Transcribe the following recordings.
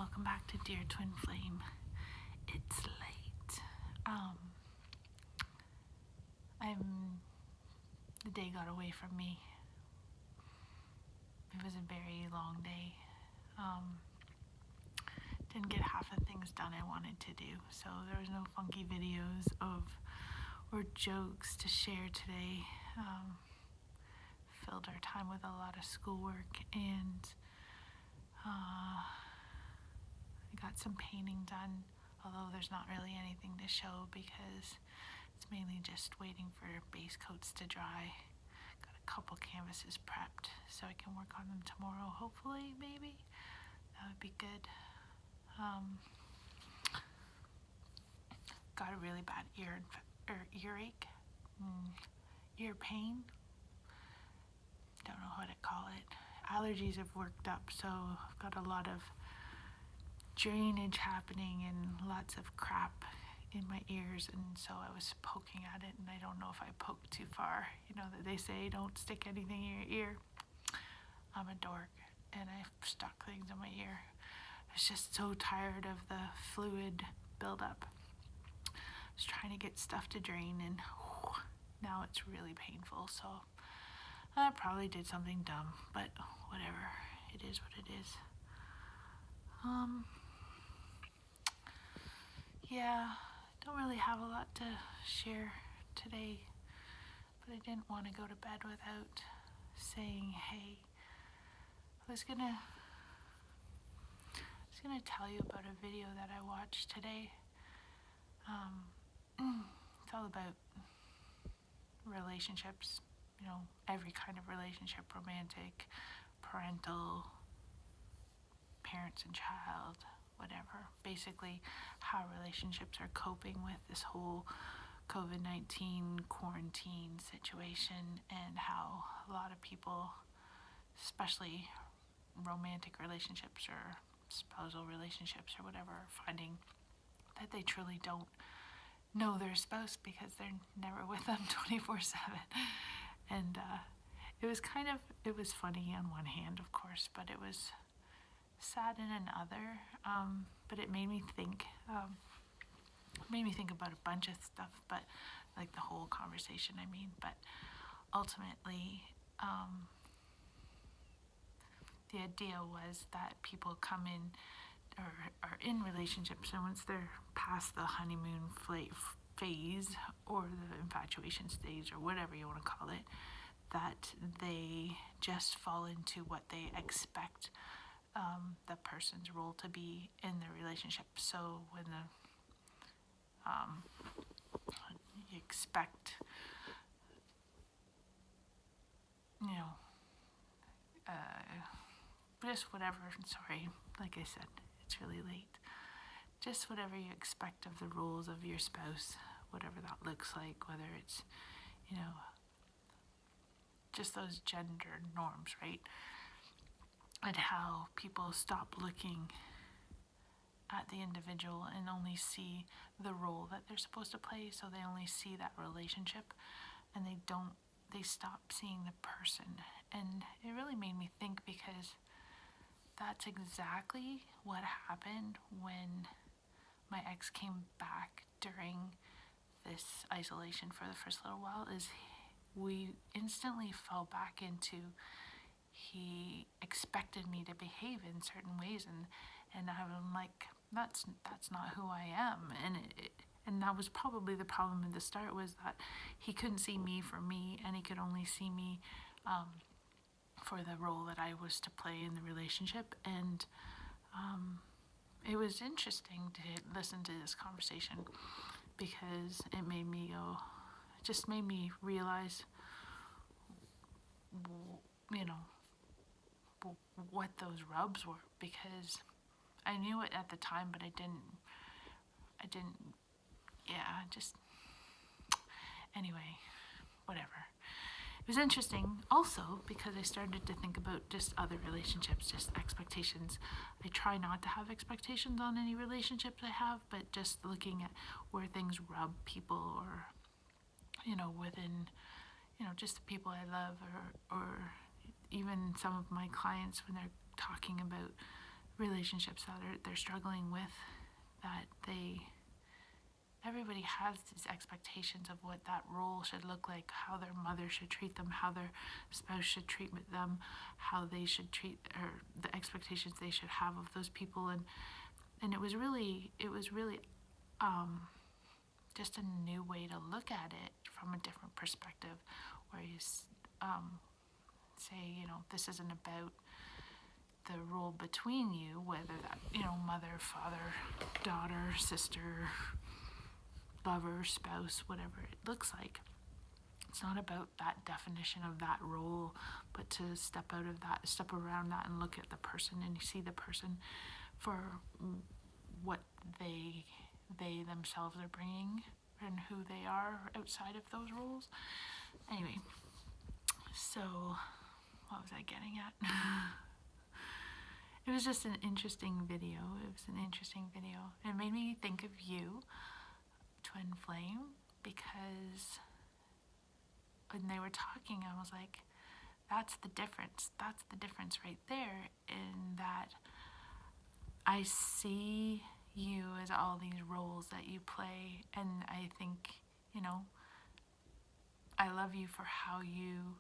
welcome back to Dear Twin Flame. It's late. The day got away from me. It was a very long day. Didn't get half the things done I wanted to do, so there was no funky videos or jokes to share today. Filled our time with a lot of schoolwork, and I got some painting done, although there's not really anything to show because it's mainly just waiting for base coats to dry. Got a couple canvases prepped so I can work on them tomorrow, hopefully, maybe. That would be good. Got a really bad earache, ear pain. Don't know how to call it. Allergies have worked up, so I've got a lot of drainage happening and lots of crap in my ears, and so I was poking at it, and I don't know if I poked too far. You know that they say don't stick anything in your ear. I'm a dork, and I stuck things in my ear. I was just so tired of the fluid buildup. I was trying to get stuff to drain, and now it's really painful, so I probably did something dumb, but whatever. It is what it is. Yeah, don't really have a lot to share today, but I didn't want to go to bed without saying, hey, I was gonna tell you about a video that I watched today. It's all about relationships, every kind of relationship, romantic, parental, parents and child, whatever. Basically, how relationships are coping with this whole COVID-19 quarantine situation, and how a lot of people, especially romantic relationships or spousal relationships or whatever, are finding that they truly don't know their spouse because they're never with them 24/7. And it was funny on one hand, of course, but it was sad in another. But it made me think. About a bunch of stuff, but like the whole conversation, but ultimately, the idea was that people come in or are in relationships, and once they're past the honeymoon phase or the infatuation stage or whatever you want to call it, that they just fall into what they expect the person's role to be in the relationship. So when you expect, just whatever, sorry, like I said, it's really late. Just whatever you expect of the roles of your spouse, whatever that looks like, whether it's, just those gender norms, right? And how people stop looking at the individual and only see the role that they're supposed to play, so they only see that relationship, and they stop seeing the person. And it really made me think, because that's exactly what happened when my ex came back during this isolation for the first little while. Is we instantly fell back into, he expected me to behave in certain ways, and I'm like, that's not who I am. And that was probably the problem at the start, was that he couldn't see me for me, and he could only see me for the role that I was to play in the relationship. And it was interesting to listen to this conversation, because it just made me realize, what those rubs were, because I knew it at the time, but I didn't, anyway, whatever. It was interesting also because I started to think about just other relationships, just expectations. I try not to have expectations on any relationships I have, but just looking at where things rub people, or, within, just the people I love, or even some of my clients when they're talking about relationships that they're struggling with, that everybody has these expectations of what that role should look like, how their mother should treat them, how their spouse should treat them, how they should treat, or the expectations they should have of those people. And it was really just a new way to look at it from a different perspective, where you say, this isn't about the role between you, whether that, mother, father, daughter, sister, lover, spouse, whatever it looks like. It's not about that definition of that role, but to step out of that, step around that, and look at the person, and you see the person for what they themselves are bringing and who they are outside of those roles. Anyway, so what was I getting at? It was just an interesting video. It made me think of you, Twin Flame, because when they were talking, I was like, that's the difference. That's the difference right there, in that I see you as all these roles that you play, and I think, I love you for how you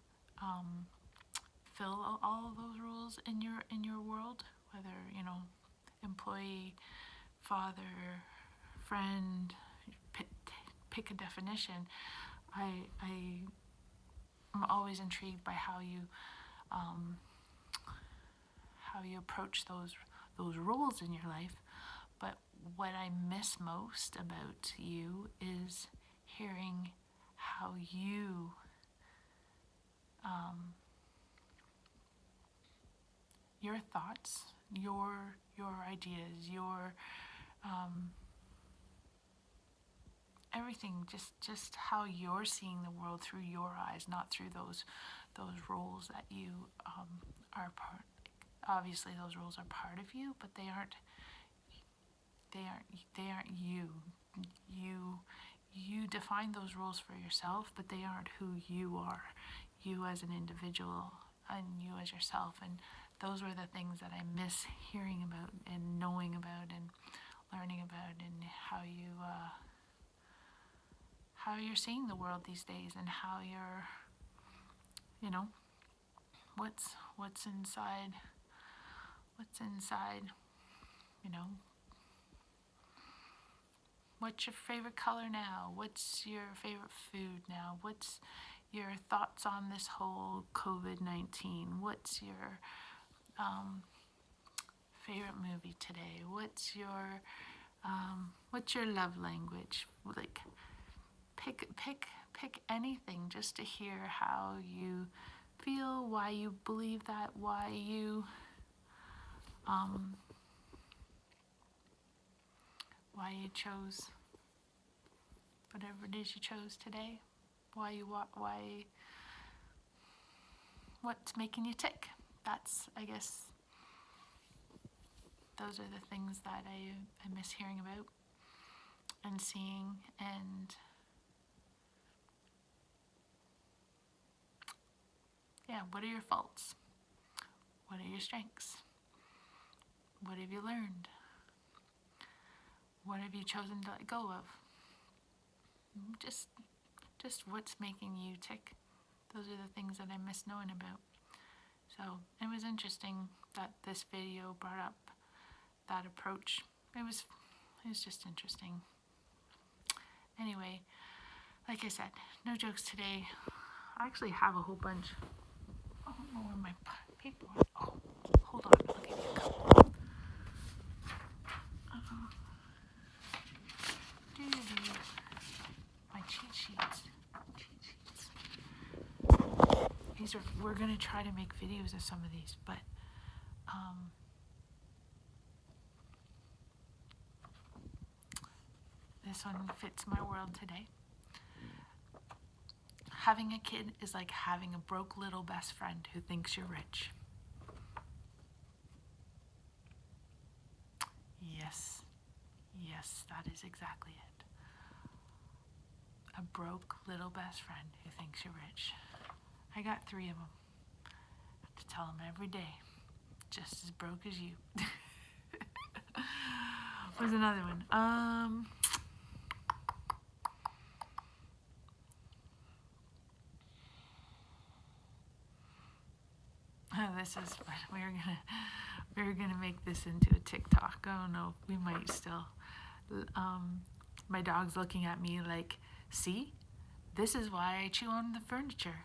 fill all of those roles in your world, whether, employee, father, friend, pick a definition. I'm always intrigued by how you approach those roles in your life. But what I miss most about you is hearing how you your thoughts, your ideas, your everything, just how you're seeing the world through your eyes, not through those roles that you are part. Obviously, those roles are part of you, but they aren't you. You define those roles for yourself, but they aren't who you are. You as an individual, and you as yourself, and those were the things that I miss hearing about and knowing about and learning about, and how you're seeing the world these days, and how you're, what's inside, what's your favorite color now? What's your favorite food now? What's your thoughts on this whole COVID-19? What's your favorite movie today? What's your love language? Like, pick anything, just to hear how you feel, why you believe that, why you chose whatever it is you chose today, what's making you tick. That's, I guess, those are the things that I miss hearing about and seeing. And yeah, what are your faults? What are your strengths? What have you learned? What have you chosen to let go of? Just what's making you tick. Those are the things that I miss knowing about. So it was interesting that this video brought up that approach. It was just interesting. Anyway, like I said, no jokes today. I actually have a whole bunch. I don't know where my paper went. Oh, hold on. I'll give you a couple. My cheat sheets. We're gonna try to make videos of some of these, but this one fits my world today. Having a kid is like having a broke little best friend who thinks you're rich. Yes, that is exactly it. A broke little best friend who thinks you're rich. I got 3 of them. I have to tell them every day, just as broke as you. was another one. Oh, this is fun. We're gonna make this into a TikTok. Oh no, we might still. My dog's looking at me like, see, this is why I chew on the furniture,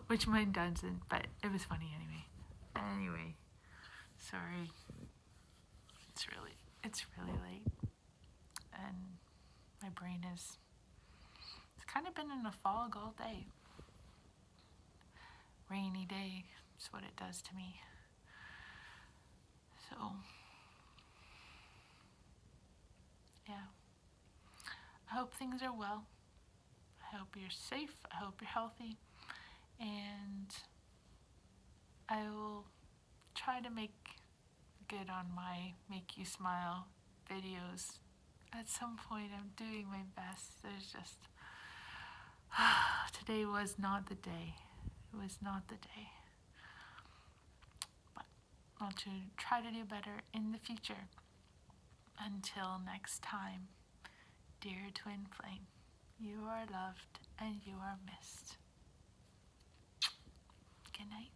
which mine doesn't. But it was funny anyway. Anyway, sorry. It's really late, and my brain is. It's kind of been in a fog all day. Rainy day. That's what it does to me. So, yeah. I hope things are well. I hope you're safe. I hope you're healthy. And I will try to make good on my Make You Smile videos. At some point, I'm doing my best. There's just. Today was not the day. It was not the day. But I'll try to do better in the future. Until next time, dear twin flame, you are loved and you are missed. Good night.